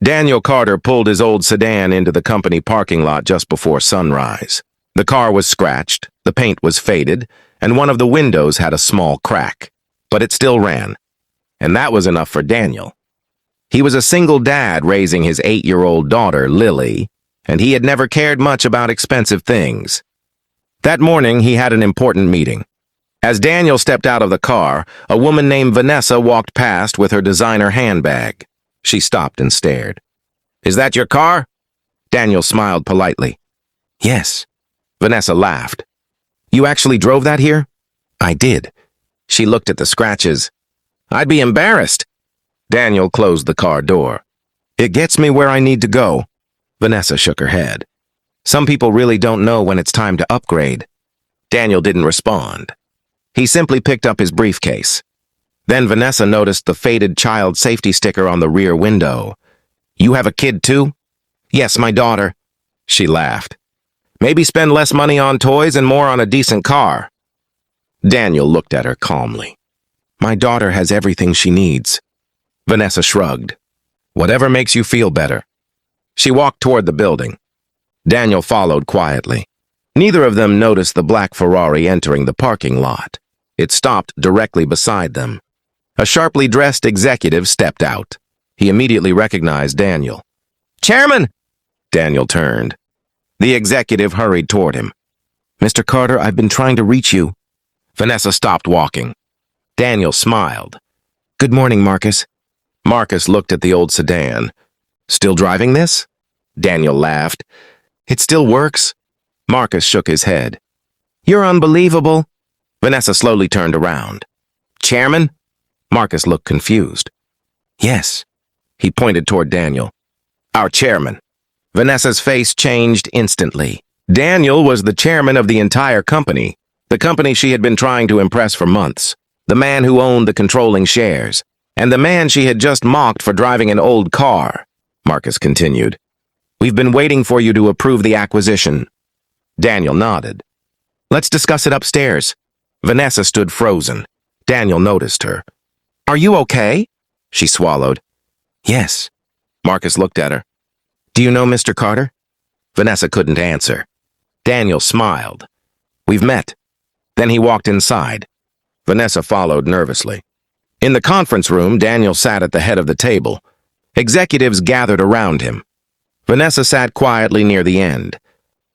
Daniel Carter pulled his old sedan into the company parking lot just before sunrise. The car was scratched, the paint was faded, and one of the windows had a small crack. But it still ran. And that was enough for Daniel. He was a single dad raising his 8-year-old daughter, Lily, and he had never cared much about expensive things. That morning, he had an important meeting. As Daniel stepped out of the car, a woman named Vanessa walked past with her designer handbag. She stopped and stared. "Is that your car?" Daniel smiled politely. "Yes." Vanessa laughed. "You actually drove that here?" "I did." She looked at the scratches. "I'd be embarrassed." Daniel closed the car door. "It gets me where I need to go." Vanessa shook her head. "Some people really don't know when it's time to upgrade." Daniel didn't respond. He simply picked up his briefcase. Then Vanessa noticed the faded child safety sticker on the rear window. "You have a kid too?" "Yes, my daughter." She laughed. "Maybe spend less money on toys and more on a decent car." Daniel looked at her calmly. "My daughter has everything she needs." Vanessa shrugged. "Whatever makes you feel better." She walked toward the building. Daniel followed quietly. Neither of them noticed the black Ferrari entering the parking lot. It stopped directly beside them. A sharply dressed executive stepped out. He immediately recognized Daniel. "Chairman!" Daniel turned. The executive hurried toward him. "Mr. Carter, I've been trying to reach you." Vanessa stopped walking. Daniel smiled. "Good morning, Marcus." Marcus looked at the old sedan. "Still driving this?" Daniel laughed. "It still works." Marcus shook his head. "You're unbelievable." Vanessa slowly turned around. "Chairman?" Marcus looked confused. "Yes." He pointed toward Daniel. "Our chairman." Vanessa's face changed instantly. Daniel was the chairman of the entire company, the company she had been trying to impress for months, the man who owned the controlling shares, and the man she had just mocked for driving an old car. Marcus continued. "We've been waiting for you to approve the acquisition." Daniel nodded. "Let's discuss it upstairs." Vanessa stood frozen. Daniel noticed her. "Are you okay?" She swallowed. "Yes." Marcus looked at her. "Do you know Mr. Carter?" Vanessa couldn't answer. Daniel smiled. "We've met." Then he walked inside. Vanessa followed nervously. In the conference room, Daniel sat at the head of the table. Executives gathered around him. Vanessa sat quietly near the end.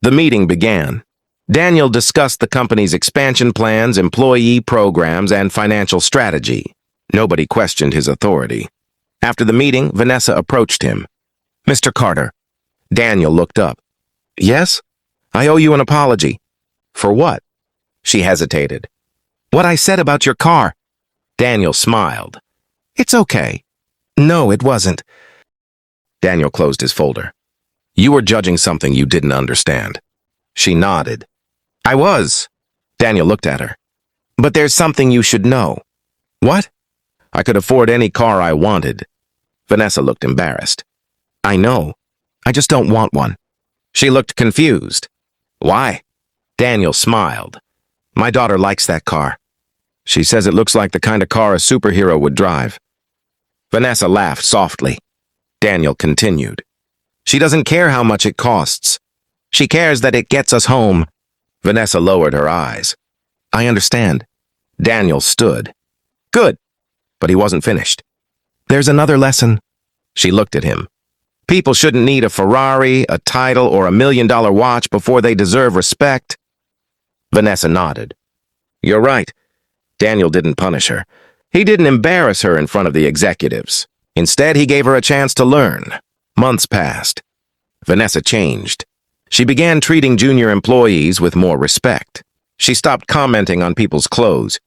The meeting began. Daniel discussed the company's expansion plans, employee programs, and financial strategy. Nobody questioned his authority. After the meeting, Vanessa approached him. "Mr. Carter." Daniel looked up. "Yes? I owe you an apology." "For what?" She hesitated. "What I said about your car." Daniel smiled. "It's okay." "No, it wasn't." Daniel closed his folder. "You were judging something you didn't understand." She nodded. "I was." Daniel looked at her. "But there's something you should know." "What?" "I could afford any car I wanted." Vanessa looked embarrassed. "I know. I just don't want one." She looked confused. "Why?" Daniel smiled. "My daughter likes that car. She says it looks like the kind of car a superhero would drive." Vanessa laughed softly. Daniel continued. "She doesn't care how much it costs. She cares that it gets us home." Vanessa lowered her eyes. "I understand." Daniel stood. "Good." But he wasn't finished. "There's another lesson." She looked at him. "People shouldn't need a Ferrari, a title, or $1 million watch before they deserve respect." Vanessa nodded. "You're right." Daniel didn't punish her. He didn't embarrass her in front of the executives. Instead, he gave her a chance to learn. Months passed. Vanessa changed. She began treating junior employees with more respect. She stopped commenting on people's clothes.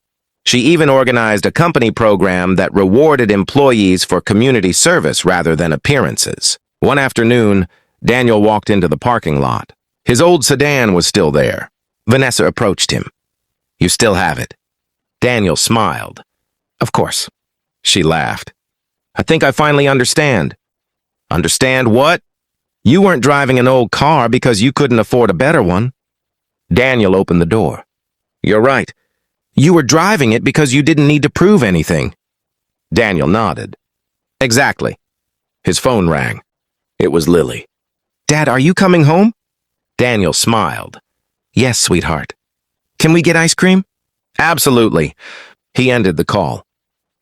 She even organized a company program that rewarded employees for community service rather than appearances. One afternoon, Daniel walked into the parking lot. His old sedan was still there. Vanessa approached him. "You still have it?" Daniel smiled. "Of course." She laughed. "I think I finally understand." "Understand what?" "You weren't driving an old car because you couldn't afford a better one." Daniel opened the door. "You're right. You were driving it because you didn't need to prove anything." Daniel nodded. "Exactly." His phone rang. It was Lily. Dad, are you coming home? Daniel smiled. Yes, sweetheart. Can we get ice cream? Absolutely. He ended the call.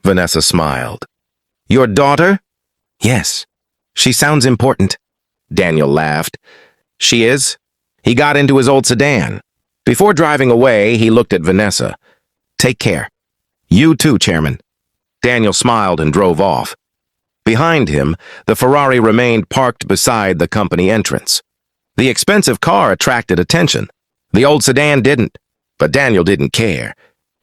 Vanessa smiled. Your daughter? Yes. She sounds important. Daniel laughed. She is? He got into his old sedan. Before driving away, he looked at Vanessa. Take care. You too, Chairman. Daniel smiled and drove off. Behind him, the Ferrari remained parked beside the company entrance. The expensive car attracted attention. The old sedan didn't, but Daniel didn't care.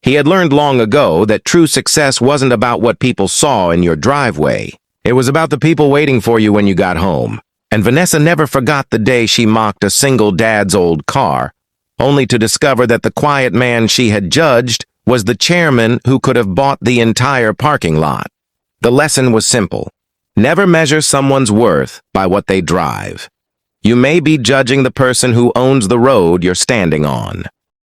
He had learned long ago that true success wasn't about what people saw in your driveway. It was about the people waiting for you when you got home. And Vanessa never forgot the day she mocked a single dad's old car, only to discover that the quiet man she had judged was the chairman who could have bought the entire parking lot. The lesson was simple. Never measure someone's worth by what they drive. You may be judging the person who owns the road you're standing on.